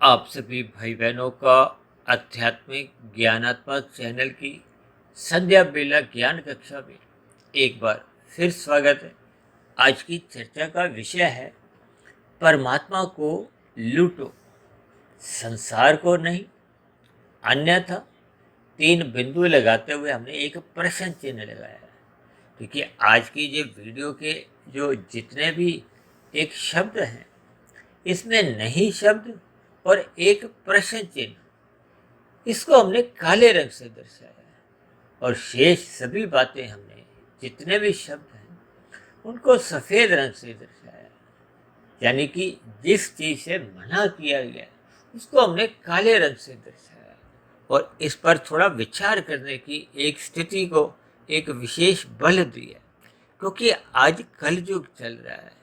आप सभी भाई बहनों का आध्यात्मिक ज्ञानात्मक चैनल की संध्या बेला ज्ञान कक्षा में एक बार फिर स्वागत है। आज की चर्चा का विषय है परमात्मा को लूटो, संसार को नहीं। अन्यथा तीन बिंदु लगाते हुए हमने एक प्रश्न चिन्ह लगाया है, क्योंकि आज की जो वीडियो के जो जितने भी एक शब्द हैं, इसमें नहीं शब्द और एक प्रश्न चिन्ह, इसको हमने काले रंग से दर्शाया है। और शेष सभी बातें हमने जितने भी शब्द हैं उनको सफ़ेद रंग से दर्शाया है। यानी कि जिस चीज़ से मना किया गया उसको हमने काले रंग से दर्शाया और इस पर थोड़ा विचार करने की एक स्थिति को एक विशेष बल दिया, क्योंकि आज कलयुग चल रहा है।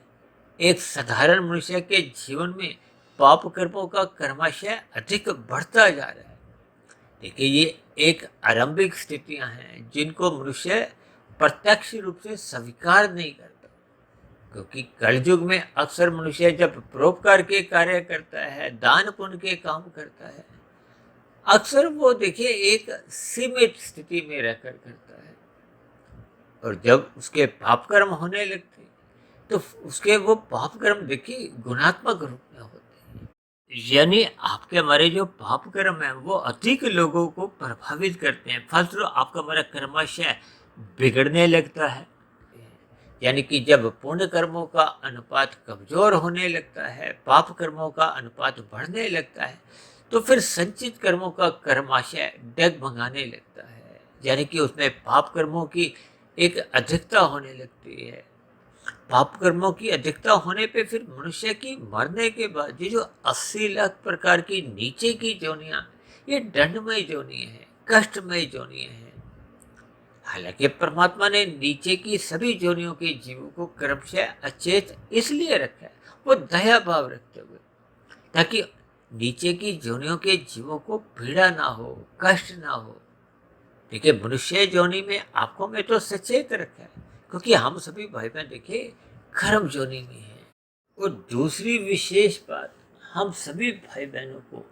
एक साधारण मनुष्य के जीवन में पाप कर्मों का कर्माशय अधिक बढ़ता जा रहा है। देखिए, ये एक आरंभिक स्थितियां हैं जिनको मनुष्य प्रत्यक्ष रूप से स्वीकार नहीं करता, क्योंकि कलयुग में अक्सर मनुष्य जब परोपकार के कार्य करता है, दान पुण्य के काम करता है, अक्सर वो देखिए एक सीमित स्थिति में रहकर करता है। और जब उसके पाप कर्म होने लगते तो उसके वो पाप कर्म देखिए गुणात्मक रूप में होते हैं। यानी आपके हमारे जो पाप कर्म है वो अधिक लोगों को प्रभावित करते हैं, फलस्वरूप आपका हमारा कर्माशय बिगड़ने लगता है। यानी कि जब पुण्य कर्मों का अनुपात कमजोर होने लगता है, पाप कर्मों का अनुपात बढ़ने लगता है, तो फिर संचित कर्मों का कर्माशय डगमगाने लगता है। यानी कि उसमें पाप कर्मों की एक अधिकता होने लगती है। पाप कर्मों की अधिकता होने पे फिर मनुष्य की मरने के बाद ये जो 80 लाख प्रकार की नीचे की जोनियां, ये दंडमय जोनियां हैं, कष्टमय जोनियां हैं। हालांकि परमात्मा ने नीचे की सभी जोनियों के जीवों को क्रमशः अचेत इसलिए रखा है, वो दया भाव रखते हुए, ताकि नीचे की जोनियों के जीवों को पीड़ा ना हो, कष्ट ना हो। देखिए, मनुष्य जोनि में आपको मैं तो सचेत रखा है, क्योंकि हम सभी भाई बहन देखिए कर्म जोनि में हैं। और दूसरी विशेष बात, हम सभी भाई बहनों को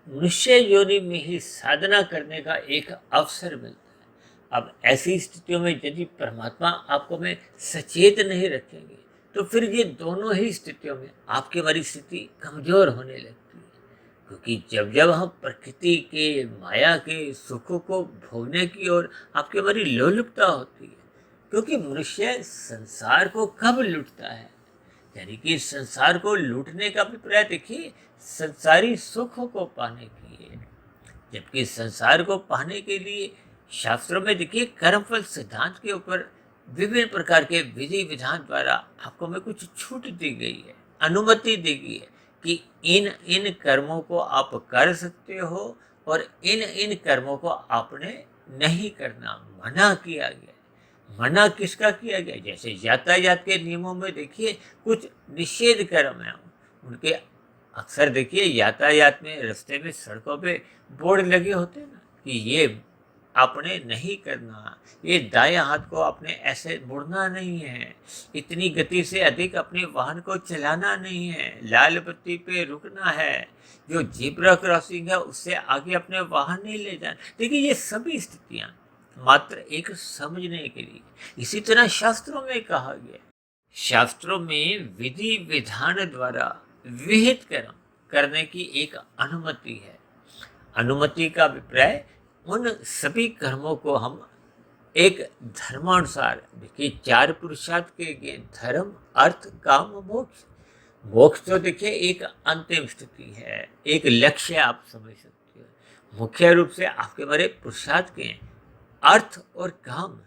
मनुष्य योनि में ही साधना करने का एक अवसर मिलता है। अब ऐसी स्थितियों में यदि परमात्मा आपको में सचेत नहीं रखेंगे तो फिर ये दोनों ही स्थितियों में आपकी हमारी स्थिति कमजोर होने लगती है। क्योंकि जब जब हम प्रकृति के माया के सुखों को भोगने की ओर आपकी हमारी लोलुपता होती है, क्योंकि मनुष्य संसार को कब लूटता है, यानी कि संसार को लूटने का अभिप्राय देखिए संसारी सुखों को पाने की है। जबकि संसार को पाने के लिए शास्त्रों में देखिए कर्मफल सिद्धांत के ऊपर विभिन्न प्रकार के विधि विधान द्वारा आपको में कुछ छूट दी गई है, अनुमति दी गई है कि इन इन कर्मों को आप कर सकते हो और इन इन कर्मों को आपने नहीं करना, मना किया गया। मना किसका किया गया? जैसे यातायात के नियमों में देखिए कुछ निषेध कर्म है, उनके अक्सर देखिए यातायात में रास्ते में सड़कों पे बोर्ड लगे होते हैं ना कि ये आपने नहीं करना, ये दाएं हाथ को आपने ऐसे मुड़ना नहीं है, इतनी गति से अधिक अपने वाहन को चलाना नहीं है, लाल बत्ती पे रुकना है, जो जीब्रा क्रॉसिंग है उससे आगे अपने वाहन नहीं ले जाना। देखिए, ये सभी स्थितियां मात्र एक समझने के लिए। इसी तरह शास्त्रों में कहा गया, शास्त्रों में विधि विधान द्वारा विहित कर्म करने की एक अनुमति है। अनुमति का अभिप्राय उन सभी कर्मों को हम एक धर्मानुसार, देखिए 4 पुरुषार्थ के धर्म अर्थ काम मोक्ष। मोक्ष तो देखिए एक अंतिम स्थिति है, एक लक्ष्य आप समझ सकते हो। मुख्य रूप से आपके बड़े पुरुषार्थ के अर्थ और काम,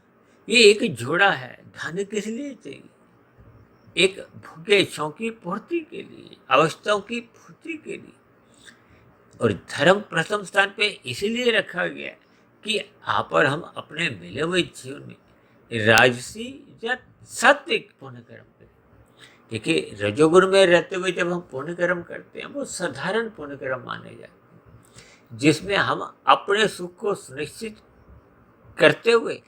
ये एक जोड़ा है। धन किस लिए चाहिए? एक भूखे इच्छाओं की पूर्ति के लिए, आवश्यकताओं की पूर्ति के लिए। और धर्म प्रथम स्थान पे इसलिए रखा गया कि आप और हम अपने मिले हुए जीवन में राजसी या सात्विक पुण्य कर्म करें। देखिए, रजोगुण में रहते हुए जब हम पुण्य कर्म करते हैं वो साधारण पुण्य कर्म माने जाते हैं, जिसमें हम अपने सुख को सुनिश्चित करते हुए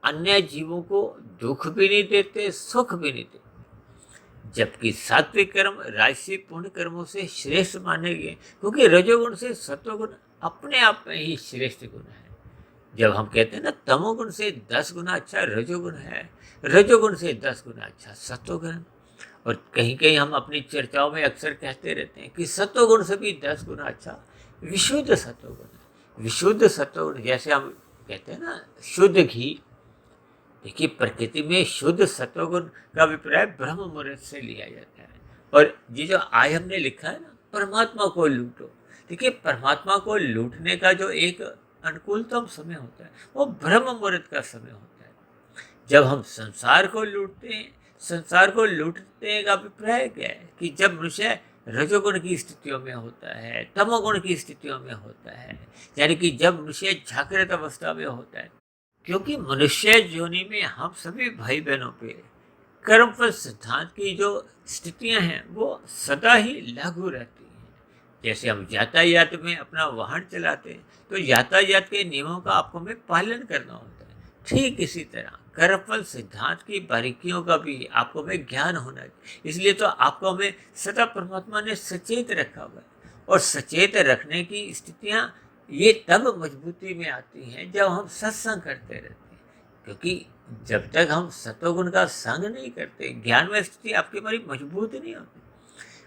अन्य जीवों को दुख भी नहीं देते, सुख भी नहीं देते। जबकि सात्विक कर्म राजसी पुण्य कर्मों से श्रेष्ठ माने गए, क्योंकि रजोगुण से सत्वगुण अपने आप में ही श्रेष्ठ गुण है। जब हम कहते हैं ना तमोगुण से 10 गुना अच्छा रजोगुण है, रजोगुण से 10 गुना अच्छा सत्वगुण। और कहीं कहीं हम अपनी चर्चाओं में अक्सर कहते रहते हैं कि सत्वगुण से भी 10 गुना अच्छा विशुद्ध सत्वगुण है। विशुद्ध सत्वगुण, जैसे हम कहते हैं ना शुद्ध घी, देखिए प्रकृति में शुद्ध सत्वगुण का अभिप्राय ब्रह्म मुहूर्त से लिया जाता है। और ये जो आज हमने लिखा है ना परमात्मा को लूटो, देखिए परमात्मा को लूटने का जो एक अनुकूलतम समय होता है वो ब्रह्म मुहूर्त का समय होता है। जब हम संसार को लूटते हैं, संसार को लूटने का अभिप्राय क्या है कि जब मनुष्य रजोगुण की स्थितियों में होता है, तमोगुण की स्थितियों में होता है, यानी कि जब मनुष्य जागृत अवस्था में होता है। क्योंकि मनुष्य योनि में हम सभी भाई बहनों पे कर्मफल सिद्धांत की जो स्थितियां हैं वो सदा ही लागू रहती हैं। जैसे हम यातायात में अपना वाहन चलाते हैं तो यातायात के नियमों का आपको हमें पालन करना होता है, ठीक इसी तरह कर्मफल सिद्धांत की बारीकियों का भी आपको हमें ज्ञान होना चाहिए। इसलिए तो आपको हमें सदा परमात्मा ने सचेत रखा हुआ है। और सचेत रखने की स्थितियां ये तब मजबूती में आती हैं जब हम सत्संग करते रहते हैं। क्योंकि जब तक हम सत्वगुण का संग नहीं करते, ज्ञान में स्थिति आपकी हमारी मजबूत नहीं होती।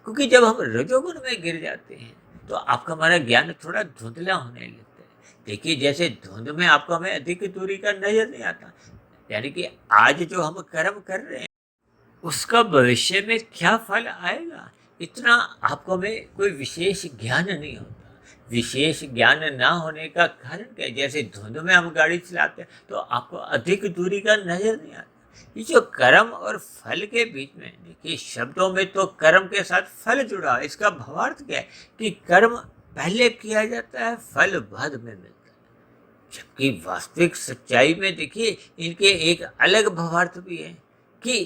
क्योंकि जब हम रजोगुण में गिर जाते हैं तो आपका हमारा ज्ञान थोड़ा धुंधला होने लगता है। देखिए जैसे धुंध में आपको हमें अधिक दूरी का नजर नहीं आता, यानी कि आज जो हम कर्म कर रहे हैं उसका भविष्य में क्या फल आएगा, इतना आपको में कोई विशेष ज्ञान नहीं होता। विशेष ज्ञान ना होने का कारण क्या है? जैसे धुंध में हम गाड़ी चलाते हैं तो आपको अधिक दूरी का नजर नहीं आता। ये जो कर्म और फल के बीच में, देखिए शब्दों में तो कर्म के साथ फल जुड़ा है, इसका भावार्थ क्या है कि कर्म पहले किया जाता है, फल बाद में मिलता है। जबकि वास्तविक सच्चाई में देखिए इनके एक अलग भावार्थ भी है कि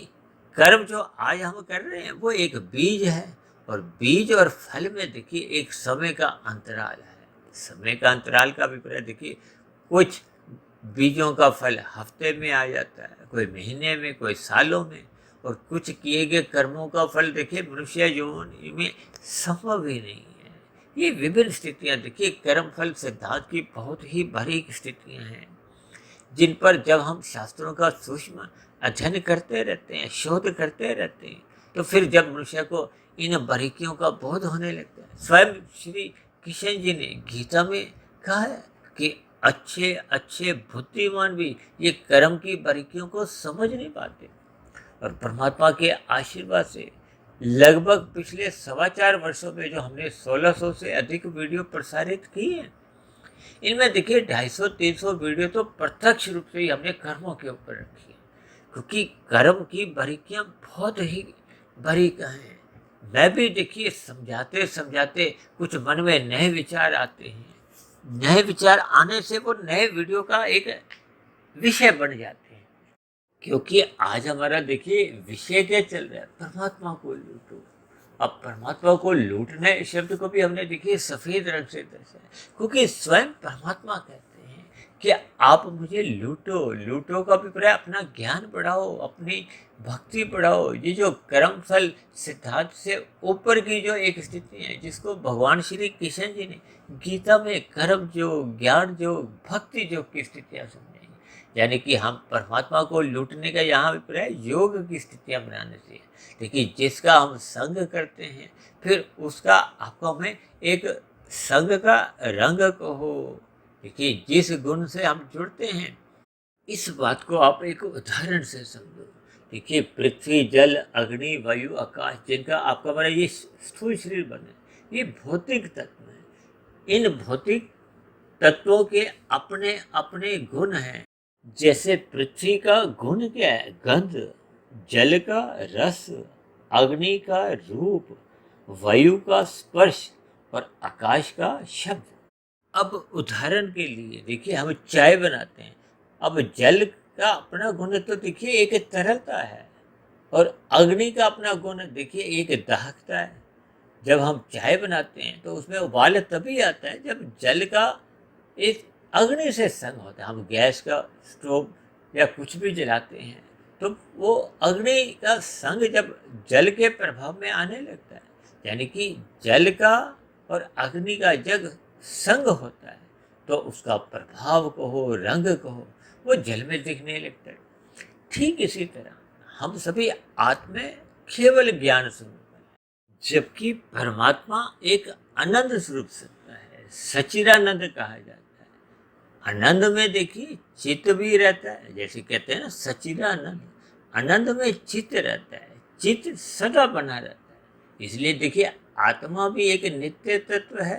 कर्म जो आज हम कर रहे हैं वो एक बीज है, और बीज और फल में देखिए एक समय का अंतराल है। समय का अंतराल का अभिप्राय देखिए कुछ बीजों का फल हफ्ते में आ जाता है, कोई महीने में, कोई सालों में, और कुछ किए गए कर्मों का फल देखिए मनुष्य योनि में संभव ही नहीं है। ये विभिन्न स्थितियां देखिए कर्म फल सिद्धांत की बहुत ही बारीक स्थितियां हैं जिन पर जब हम शास्त्रों का सूक्ष्म अध्ययन करते रहते हैं, शोध करते रहते हैं, तो फिर जब मनुष्य को इन बारीकियों का बोध होने लगता है। स्वयं श्री किशन जी ने गीता में कहा है कि अच्छे अच्छे बुद्धिमान भी ये कर्म की बारीकियों को समझ नहीं पाते। और परमात्मा के आशीर्वाद से लगभग पिछले 4.25 वर्षों में जो हमने 1600 से अधिक वीडियो प्रसारित की हैं, इनमें देखिए 250-300 वीडियो तो प्रत्यक्ष रूप से ही हमने कर्मों के ऊपर रखी है। क्योंकि कर्म की बारीकियां बहुत ही बारीक हैं। मैं भी देखिए समझाते समझाते कुछ मन में नए विचार आते हैं, नए विचार आने से वो नए वीडियो का एक विषय बन जाते हैं। क्योंकि आज हमारा देखिए विषय क्या चल रहा है, परमात्मा को लूटो। अब परमात्मा को लूटने शब्द को भी हमने देखिए सफेद रंग से दर्शाया, क्योंकि स्वयं परमात्मा कहते हैं कि आप मुझे लूटो। लूटो का अभिप्राय अपना ज्ञान बढ़ाओ, अपनी भक्ति बढ़ाओ। ये जो कर्म फल सिद्धांत से ऊपर की जो एक स्थिति है जिसको भगवान श्री कृष्ण जी ने गीता में कर्म जो, ज्ञान जो, भक्ति जो की स्थितियां समझाई, यानी कि हम परमात्मा को लूटने का यहाँ अभिप्राय योग की स्थितियां बनाने से। देखिए जिसका हम संग करते हैं फिर उसका आपको हमें एक संग का रंग कहो। देखिए जिस गुण से हम जुड़ते हैं, इस बात को आप एक उदाहरण से समझो। देखिए पृथ्वी, जल, अग्नि, वायु, आकाश, जिनका आपका हमारा ये स्थूल शरीर बने, ये भौतिक तत्व हैं। इन भौतिक तत्वों के अपने अपने गुण हैं। जैसे पृथ्वी का गुण क्या है? गंध, जल का रस, अग्नि का रूप, वायु का स्पर्श और आकाश का शब्द। अब उदाहरण के लिए देखिए हम चाय बनाते हैं। अब जल का अपना गुण तो देखिए एक तरलता है, और अग्नि का अपना गुण देखिए एक दाहकता है। जब हम चाय बनाते हैं तो उसमें उबाल तभी आता है जब जल का एक अग्नि से संग होता है। हम गैस का स्टोव या कुछ भी जलाते हैं तो वो अग्नि का संग जब जल के प्रभाव में आने लगता है, यानी कि जल का और अग्नि का जब संग होता है तो उसका प्रभाव कहो, रंग कहो, वो जल में दिखने लगता है। ठीक इसी तरह हम सभी आत्मा केवल ज्ञान स्वरूप है, जबकि परमात्मा एक अनंत स्वरूप सत्ता है, सच्चिदानंद कहा जाता है। आनंद में देखिए चित्त भी रहता है, जैसे कहते हैं ना सच्चिदानंद, आनंद में चित्त रहता है, चित्त सदा बना रहता है। इसलिए देखिए आत्मा भी एक नित्य तत्व है,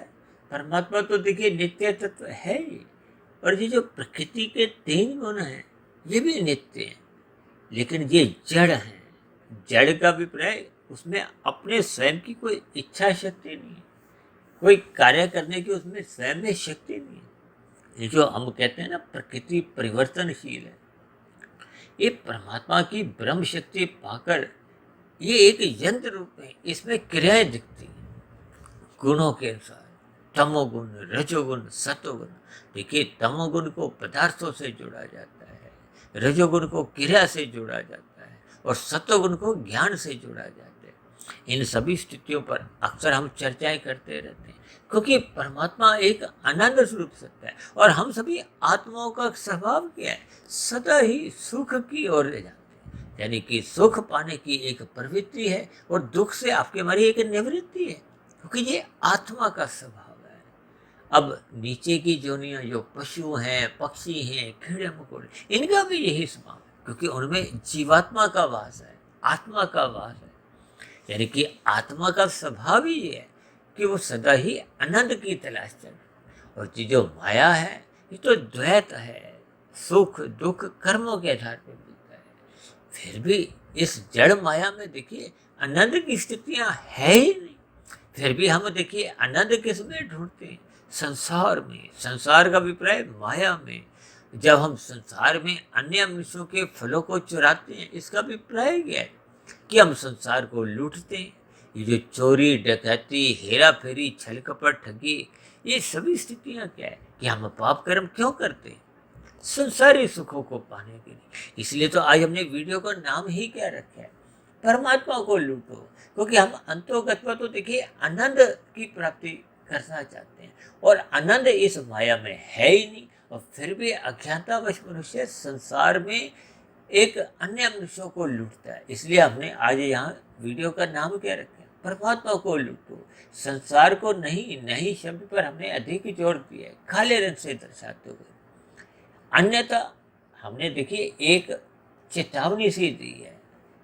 परमात्मा तो देखिए नित्य तत्व है ही। और ये जो प्रकृति के 3 गुण हैं ये भी नित्य हैं, लेकिन ये जड़ हैं। जड़ का भी प्राय उसमें अपने स्वयं की कोई इच्छा शक्ति नहीं है, कोई कार्य करने की उसमें स्वयं में शक्ति नहीं है। ये जो हम कहते हैं ना प्रकृति परिवर्तनशील है, ये परमात्मा की ब्रह्म शक्ति पाकर ये एक यंत्र रूप में इसमें क्रियाएं दिखती हैं गुणों के अनुसार, तमोगुण, रजोगुण, सतोगुण। देखिए तमोगुण को पदार्थों से जोड़ा जाता है, रजोगुण को क्रिया से जोड़ा जाता है और सतोगुण को ज्ञान से जोड़ा जाता है। इन सभी स्थितियों पर अक्सर हम चर्चाएं करते रहते हैं, क्योंकि परमात्मा एक आनंद स्वरूप सत्ता है और हम सभी आत्माओं का स्वभाव क्या है, सदा ही सुख की ओर ले जाते हैं, यानी कि सुख पाने की एक प्रवृत्ति है और दुख से आपके हमारी एक निवृत्ति है, क्योंकि ये आत्मा का स्वभाव है। अब नीचे की जोनियां जो पशु हैं, पक्षी हैं, कीड़े मकोड़े, इनका भी यही स्वभाव है, क्योंकि उनमें जीवात्मा का वास है, आत्मा का वास है। यानी कि आत्मा का स्वभाव ही है कि वो सदा ही आनंद की तलाश चले। और ये जो माया है ये तो द्वैत है, सुख दुख कर्मों के आधार पर मिलता है। फिर भी इस जड़ माया में देखिए आनंद की स्थितियां है ही नहीं, फिर भी हम देखिए आनंद किस में ढूंढते हैं, संसार में। संसार का अभिप्राय माया में। जब हम संसार में अन्य मनुष्यों के फलों को चुराते हैं, इसका अभिप्राय क्या है कि हम संसार को लूटते हैं। ये जो चोरी, डकैती, हेरा फेरी, छल कपट, ठगी, ये सभी स्थितियां क्या है कि हम पाप कर्म क्यों करते हैं, संसारी सुखों को पाने के लिए। इसलिए तो आज हमने वीडियो का नाम ही क्या रखा है, परमात्मा को लूटो, क्योंकि हम अंतोगत्वा तो देखिए आनंद की प्राप्ति करना चाहते हैं और आनंद इस माया में है ही नहीं। और फिर भी अज्ञानतावश मनुष्य संसार में एक अन्य मनुष्यों को लूटता है। इसलिए हमने आज यहाँ वीडियो का नाम क्या रखा है, परमात्मा को लूटो, संसार को नहीं। नहीं शब्द पर हमने अधिक जोर दिया है काले रंग से दर्शाते हुए। अन्यथा हमने देखिए एक चेतावनी सी दी है,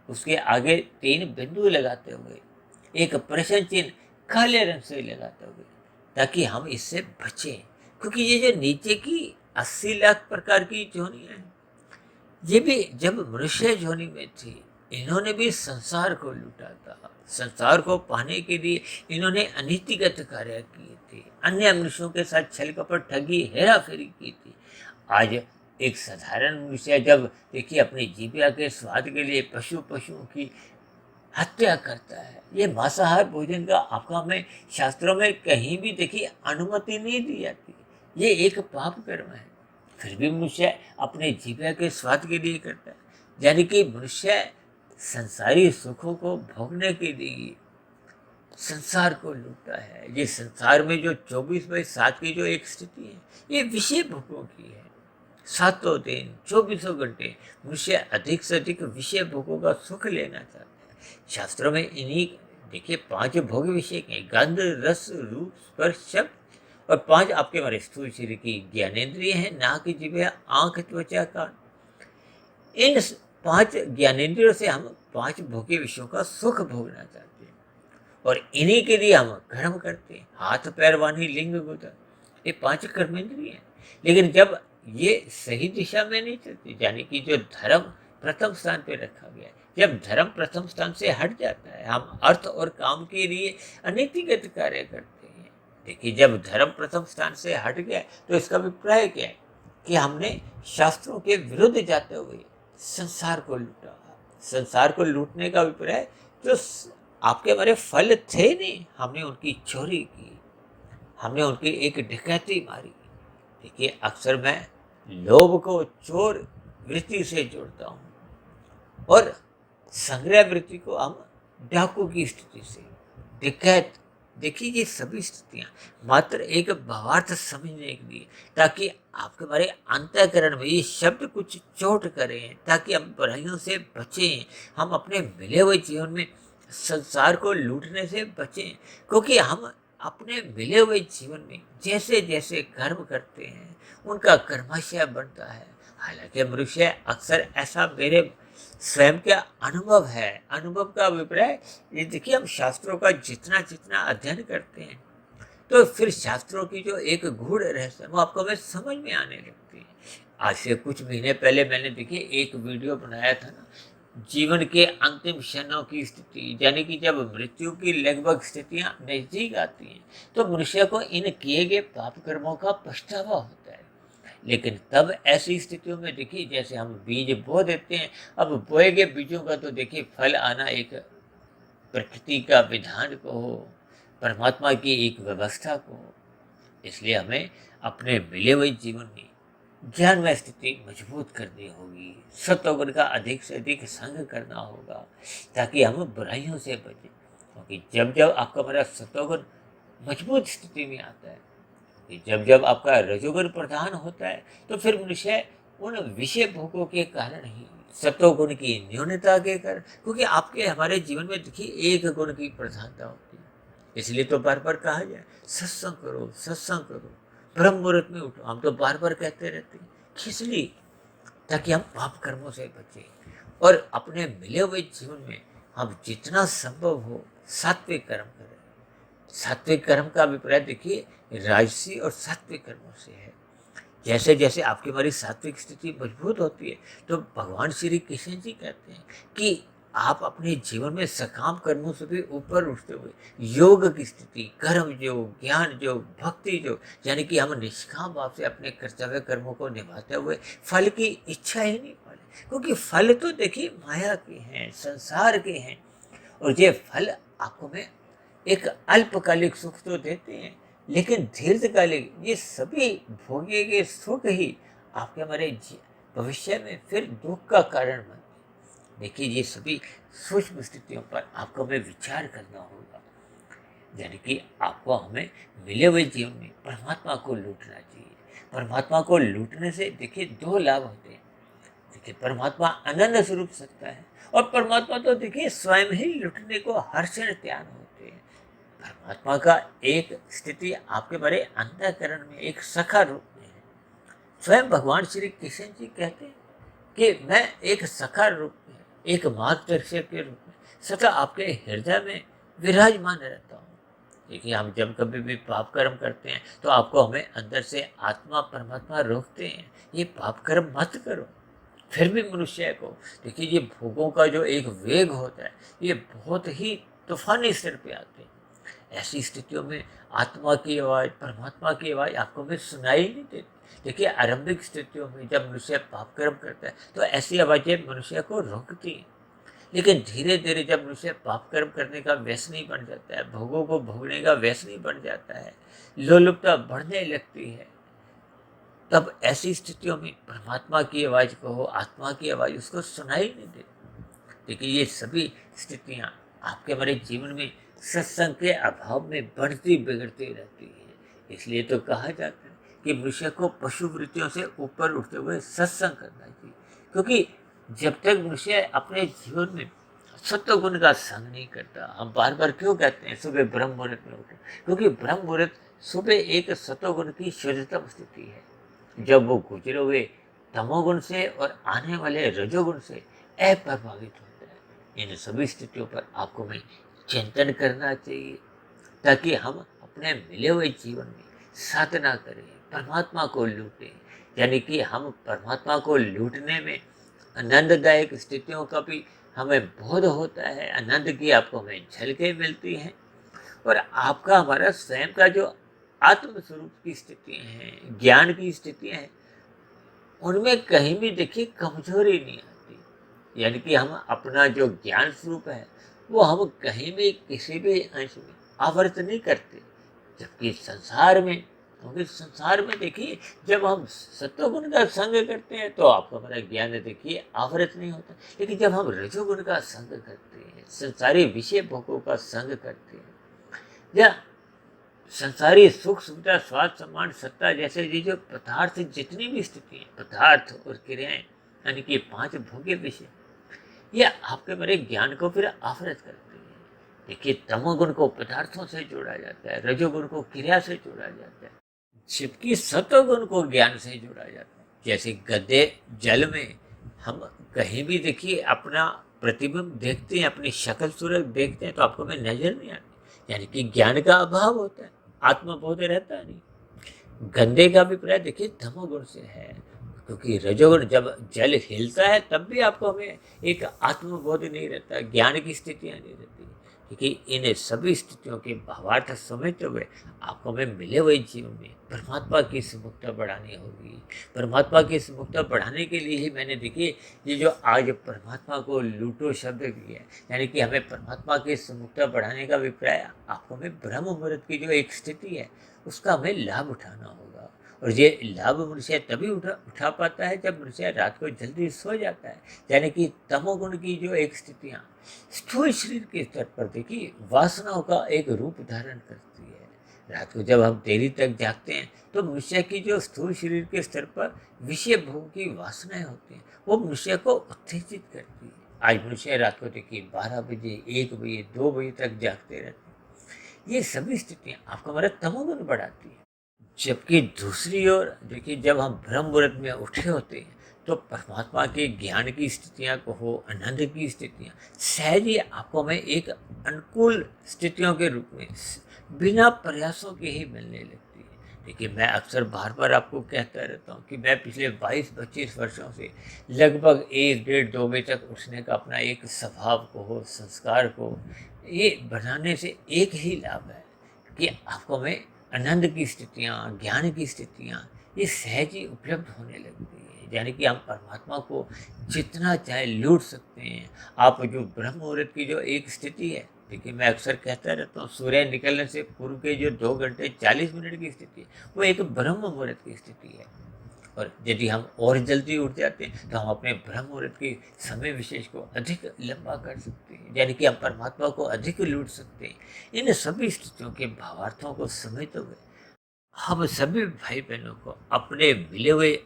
उसके आगे 3 बिंदु लगाते हुए एक प्रश्न चिन्ह काले रंग से लगाते हुए, ताकि हम इससे बचें। क्योंकि ये जो नीचे की 80 लाख प्रकार की जोनियां हैं, ये भी जब मनुष्य जोनि में थी, इन्होंने भी संसार को लूटा था। संसार को पाने के लिए इन्होंने अनीतिगत कार्य किए थे, अन्य मनुष्यों के साथ छल कपट, ठगी, हेरा फेरी की थी। आज एक साधारण मनुष्य जब देखिए अपनी जीविका के स्वाद के लिए पशुओं की हत्या करता है, ये मांसाहार भोजन का आपका में शास्त्रों में कहीं भी देखिए अनुमति नहीं दी जाती, ये एक पाप कर्म है। फिर भी मनुष्य अपने जीविका के स्वाद के लिए करता है, यानी कि मनुष्य संसारी सुखों को भोगने के लिए संसार को लूटता है। ये संसार में जो 24/7 की जो एक स्थिति है, ये विषय भोगों की है। सातों दिन 24 घंटे मनुष्य अधिक से अधिक विषय भोगों का सुख लेना चाहता है। शास्त्रों में इन्हीं देखिए 5 भोग विषय के, गंध, रस, रूप, स्पर्श, शब्द, और 5 आपके हमारे स्थूल शरीर की ज्ञानेंद्रिय है, नाक, जिह्वा, आंख, त्वचा, कान। इन 5 ज्ञानेंद्रियों से हम 5 भोग्य विषयों का सुख भोगना चाहते हैं और इन्हीं के लिए हम कर्म करते हैं। हाथ, पैर, वाणी, लिंग, गुदा, ये 5 कर्मेंद्रिय हैं। लेकिन जब ये सही दिशा में नहीं चलती, यानी कि जो धर्म प्रथम स्थान पे रखा गया है, जब धर्म प्रथम स्थान से हट जाता है, हम अर्थ और काम के लिए अनीतिगत कार्य करते हैं। देखिए जब धर्म प्रथम स्थान से हट गया तो इसका अभिप्राय क्या है कि हमने शास्त्रों के विरुद्ध जाते हुए संसार को लूटा। संसार को लूटने का अभिप्राय जो आपके हमारे फल थे नहीं, हमने उनकी चोरी की, हमने उनकी एक डकैती मारी। देखिए अक्सर मैं लोभ को चोर वृत्ति से जोड़ता हूँ। और संग्रह वृत्ति को हम डाकू की स्थिति से, डकैत, देखिए ये सभी स्थितियां मात्र एक भावार्थ समझने के लिए, ताकि आपके हमारे अंतःकरण में ये शब्द कुछ चोट करें, ताकि हम बुराइयों से बचें, हम अपने मिले हुए जीवन में संसार को लूटने से बचें। क्योंकि हम अपने मिले हुए जीवन में जैसे जैसे कर्म करते हैं उनका कर्माशय बनता है। हालांकि मनुष्य अक्सर, ऐसा मेरे स्वयं का अनुभव है, अनुभव का अभिप्राय, ये देखिए हम शास्त्रों का जितना जितना अध्ययन करते हैं तो फिर शास्त्रों की जो एक गूढ़ रहस्य है वो आपको हमें समझ में आने लगती है। आज से कुछ महीने पहले मैंने देखिए एक वीडियो बनाया था ना, जीवन के अंतिम क्षणों की स्थिति, यानी कि जब मृत्यु की लगभग स्थितियां नजदीक आती हैं तो मनुष्य को इन किए गए पाप कर्मों का पछतावा होता है। लेकिन तब ऐसी स्थितियों में देखिए जैसे हम बीज बो देते हैं, अब बोए गए बीजों का तो देखिए फल आना एक प्रकृति का विधान को हो, परमात्मा की एक व्यवस्था को हो। इसलिए हमें अपने मिले हुए जीवन में ज्ञानमय स्थिति मजबूत करनी होगी, सत्वगुण का अधिक से अधिक संग करना होगा, ताकि हम बुराइयों से बचें। क्योंकि जब जब आपका हमारा सत्वगुण मजबूत स्थिति में आता है, कि जब जब आपका रजोगुण प्रधान होता है, तो फिर मनुष्य उन विषय भोगों के कारण ही, सत्वगुण की न्यूनता के कारण, क्योंकि आपके हमारे जीवन में देखिए एक गुण की प्रधानता होती है। इसलिए तो बार बार कहा जाए सत्संग करो, सत्संग करो, ब्रह्म मुहूर्त में उठो। हम तो बार बार कहते रहते हैं, किस लिए? ताकि हम पाप कर्मों से बचें और अपने मिले हुए जीवन में हम जितना संभव हो सात्विक कर्म करें। सात्विक कर्म का अभिप्राय देखिए राजसी और सात्विक कर्मों से है। जैसे जैसे आपकी हमारी सात्विक स्थिति मजबूत होती है तो भगवान श्री कृष्ण जी कहते हैं कि आप अपने जीवन में सकाम कर्मों से भी ऊपर उठते हुए योग की स्थिति, कर्म योग, ज्ञान योग, भक्ति योग, यानी कि हम निष्काम भाव से अपने कर्तव्य कर्मों को निभाते हुए फल की इच्छा ही नहीं पाले। क्योंकि फल तो देखिए माया के हैं, संसार के हैं, और ये फल आपको में एक अल्पकालिक सुख तो देते हैं, लेकिन दीर्घकालिक ये सभी भोगे गए सुख ही आपके हमारे भविष्य में फिर दुख का कारण बनते हैं। देखिए ये सभी सूक्ष्म स्थितियों पर आपको हमें विचार करना होगा। यानी कि आपको हमें मिले हुए जीवन में परमात्मा को लूटना चाहिए। परमात्मा को लूटने से देखिए दो लाभ होते हैं। देखिए परमात्मा अनंत स्वरूप सत्ता है, और परमात्मा तो देखिए स्वयं ही लुटने को हर क्षण तैयार होते हैं। परमात्मा का एक स्थिति आपके बड़े अंतःकरण में एक सखा रूप में है। स्वयं भगवान श्री कृष्ण जी कहते हैं कि मैं एक सखा रूप में, एक मार्गदर्शक के रूप में सदा आपके हृदय में विराजमान रहता हूँ। देखिए हम जब कभी भी पाप कर्म करते हैं तो आपको हमें अंदर से आत्मा परमात्मा रोकते हैं, ये पाप कर्म मत करो। फिर भी मनुष्य को देखिए ये भोगों का जो एक वेग होता है ये बहुत ही तूफानी स्तर पे आते हैं। ऐसी स्थितियों में आत्मा की आवाज़, परमात्मा की आवाज़ आपको में सुनाई नहीं देती। देखिए आरंभिक स्थितियों में जब मनुष्य पाप कर्म करता है तो ऐसी आवाज़ें मनुष्य को रोकती हैं, लेकिन धीरे धीरे जब मनुष्य पाप कर्म करने का व्यसनी बन जाता है, भोगों को भोगने का व्यसनी बन जाता है, लोलुपता बढ़ने लगती है, तब ऐसी स्थितियों में परमात्मा की आवाज़ को हो, आत्मा की आवाज़ उसको सुनाई नहीं देती। देखिए ये सभी स्थितियाँ आपके हमारे जीवन में सत्संग के अभाव में बढ़ती बिगड़ती रहती है। इसलिए तो कहा जाता है कि मनुष्य को पशु वृत्तियों से ऊपर उठते हुए सत्संग करना चाहिए। क्योंकि जब तक मनुष्य अपने जीवन में सत्व गुण का संग नहीं करता, हम बार बार क्यों कहते हैं सुबह ब्रह्म मुहूर्त में उठो? क्योंकि ब्रह्म मुहूर्त सुबह एक सत्व गुण की शुद्धतम स्थिति है, जब वो गुजरे हुए तमोगुण से और आने वाले रजोगुण से अप्रभावित होता है। इन सभी स्थितियों पर आपको में चिंतन करना चाहिए, ताकि हम अपने मिले हुए जीवन में साधना करें, परमात्मा को लूटें। यानी कि हम परमात्मा को लूटने में आनंददायक स्थितियों का भी हमें बोध होता है, आनंद की आपको हमें झलकें मिलती हैं, और आपका हमारा स्वयं का जो आत्म स्वरूप की स्थितियाँ हैं, ज्ञान की स्थितियाँ हैं, उनमें कहीं भी देखिए कमजोरी नहीं आती। यानी कि हम अपना जो ज्ञान स्वरूप है वो हम कहीं भी किसी भी अंश में आवर्त नहीं करते, जबकि संसार में क्योंकि संसार में देखिए जब हम सत्वगुण का संग करते हैं तो आपका हमारा ज्ञान देखिए आवृत नहीं होता, लेकिन जब हम रजोगुण का संग करते हैं, संसारी विषय भोगों का संग करते हैं, या संसारी सुख सुविधा स्वाद सम्मान सत्ता जैसे ये जो पदार्थ जितनी भी स्थिति है, पदार्थ और क्रियाएं यानी कि 5 भोग्य विषय, ये आपके मेरे ज्ञान को फिर आवृत करते हैं। देखिए तमोगुण को पदार्थों से जोड़ा जाता है, रजोगुण को क्रिया से जोड़ा जाता है, जबकि सत्वगुण को ज्ञान से जोड़ा जाता है। जैसे गद्दे जल में हम कहीं भी देखिए अपना प्रतिबिंब देखते हैं, अपनी शक्ल सूरत देखते हैं तो आपको में नजर नहीं आती, यानी कि ज्ञान का अभाव होता है, आत्मबोध रहता नहीं। गंदे का अभिप्राय देखिए तमोगुण से है, क्योंकि रजोगुण जब जल हिलता है तब भी आपको हमें एक आत्मबोध नहीं रहता, ज्ञान की स्थितियाँ नहीं रहती, क्योंकि इन सभी स्थितियों के भावार्थ समझते हुए आपको हमें मिले हुए जीवन में परमात्मा की सुमुखता बढ़ानी होगी। परमात्मा की सुमुखता बढ़ाने के लिए ही मैंने देखिए ये जो आज परमात्मा को लूटो शब्द किया है, यानी कि हमें परमात्मा की सुमुखता बढ़ाने का अभिप्राय आपको हमें ब्रह्म मुहूर्त की जो एक स्थिति है उसका हमें लाभ उठाना होगा। और ये लाभ मनुष्य तभी उठा पाता है जब मनुष्य रात को जल्दी सो जाता है, यानी कि तमोगुण की जो एक स्थितियाँ स्थूल शरीर के स्तर पर देखिए वासनाओं का एक रूप धारण करती है। रात को जब हम देरी तक जागते हैं तो मनुष्य की जो स्थूल शरीर के स्तर पर विषय भोग की वासनाएं होती हैं वो मनुष्य को उत्तेजित करती है। आज मनुष्य रात को देखिए 12 बजे 1 बजे 2 बजे तक जागते रहते हैं। ये सभी स्थितियाँ आपको हमारा तमोगुण बढ़ाती है। जबकि दूसरी ओर देखिए जब हम ब्रह्म मुहूर्त में उठे होते हैं तो परमात्मा के ज्ञान की स्थितियाँ को हो, आनंद की स्थितियाँ सहज ही आपको हमें एक अनुकूल स्थितियों के रूप में बिना प्रयासों के ही मिलने लगती है। देखिए मैं अक्सर बार बार आपको कहता रहता हूँ कि मैं पिछले 22-25 वर्षों से लगभग 1 डेढ़ 2 बजे तक उठने का अपना एक स्वभाव को हो, संस्कार को ये बनाने से एक ही लाभ है कि आपको में आनंद की स्थितियाँ, ज्ञान की स्थितियाँ ये सहज ही उपलब्ध होने लगती है, यानी कि हम परमात्मा को जितना चाहे लूट सकते हैं। आप जो ब्रह्म मुहूर्त की जो एक स्थिति है, देखिए मैं अक्सर कहता रहता हूँ सूर्य निकलने से पूर्व के जो 2 घंटे 40 मिनट की स्थिति है वो एक ब्रह्म मुहूर्त की स्थिति है। और यदि हम और जल्दी उठ जाते हैं तो हम अपने ब्रह्म मुहूर्त की समय विशेष को अधिक लंबा कर सकते हैं, यानी कि हम परमात्मा को अधिक लूट सकते हैं। इन सभी स्थितियों के भावार्थों को समझते हुए हम सभी भाई बहनों को अपने मिले हुए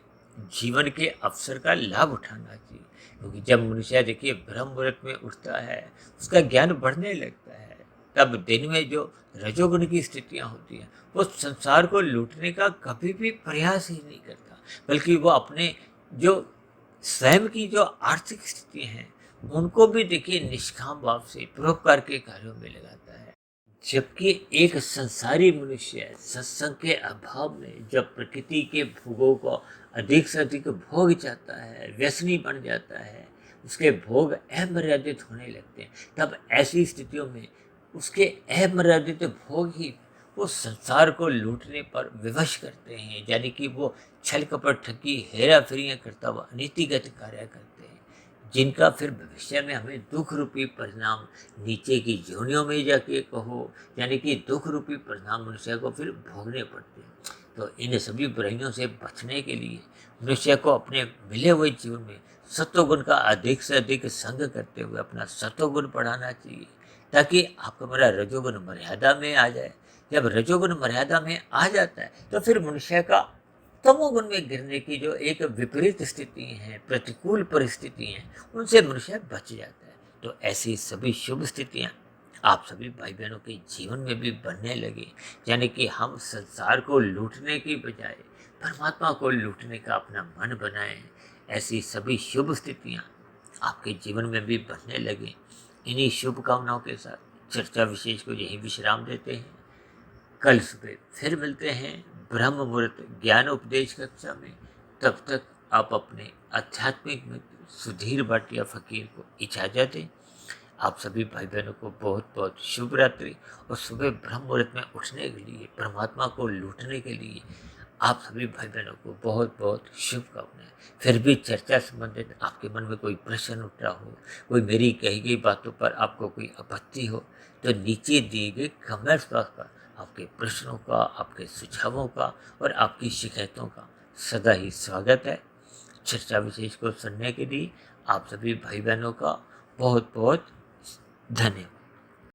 जीवन के अवसर का लाभ उठाना चाहिए, क्योंकि जब मनुष्य देखिए ब्रह्म मुहूर्त में उठता है उसका ज्ञान बढ़ने लगता है, तब दिन में जो रजोगुण की स्थितियां होती हैं वो संसार को लूटने का कभी भी प्रयास ही नहीं करता, बल्कि वो अपने जो स्वयं की जो आर्थिक स्थिति हैं उनको भी देखिए निष्काम भाव से परोपकार के कार्यों में लगाता है। जबकि एक संसारी मनुष्य सत्संग के अभाव में जब प्रकृति के भोगों को अधिक से अधिक भोग जाता है, व्यसनी बन जाता है, उसके भोग अमर्यादित होने लगते हैं, तब ऐसी स्थितियों में उसके अमर्यादित भोग ही वो संसार को लूटने पर विवश करते हैं, यानी कि वो छल कपट ठगी हेरा फेरियाँ करता हुआ नीतिगत कार्य करते हैं, जिनका फिर भविष्य में हमें दुख रूपी परिणाम नीचे की योनियों में जाके कहो, यानी कि दुख रूपी परिणाम मनुष्य को फिर भोगने पड़ते हैं। तो इन सभी बुराइयों से बचने के लिए मनुष्य को अपने मिले हुए जीवन में सत्वगुण का अधिक से अधिक संग करते हुए अपना सत्वगुण बढ़ाना चाहिए, ताकि आपका मेरा रजोगुण मर्यादा में आ जाए। जब रजोगुण मर्यादा में आ जाता है तो फिर मनुष्य का तमोगुण में गिरने की जो एक विपरीत स्थिति है, प्रतिकूल परिस्थिति है, उनसे मनुष्य बच जाता है। तो ऐसी सभी शुभ स्थितियाँ आप सभी भाई बहनों के जीवन में भी बनने लगे, यानी कि हम संसार को लूटने की बजाय परमात्मा को लूटने का अपना मन बनाएं। ऐसी सभी शुभ स्थितियाँ आपके जीवन में भी बनने लगे। इन्हीं शुभकामनाओं के साथ चर्चा विशेष को यही विश्राम देते हैं। कल सुबह फिर मिलते हैं ब्रह्म मुहूर्त ज्ञान उपदेश कक्षा में। तब तक आप अपने आध्यात्मिक मित्र सुधीर भाटिया फकीर को इजाज़त दें। आप सभी भाई बहनों को बहुत बहुत शुभ रात्रि। और सुबह ब्रह्म मुहूर्त में उठने के लिए, परमात्मा को लूटने के लिए आप सभी भाई बहनों को बहुत बहुत शुभकामनाएं। फिर भी चर्चा संबंधित आपके मन में कोई प्रश्न उठ रहा हो, कोई मेरी कही गई बातों पर आपको कोई आपत्ति हो, तो नीचे दिए गए कमेंट्स बॉक्स पर आपके प्रश्नों का, आपके सुझावों का और आपकी शिकायतों का सदा ही स्वागत है। चर्चा विशेष को सुनने के लिए आप सभी भाई बहनों का बहुत बहुत धन्यवाद।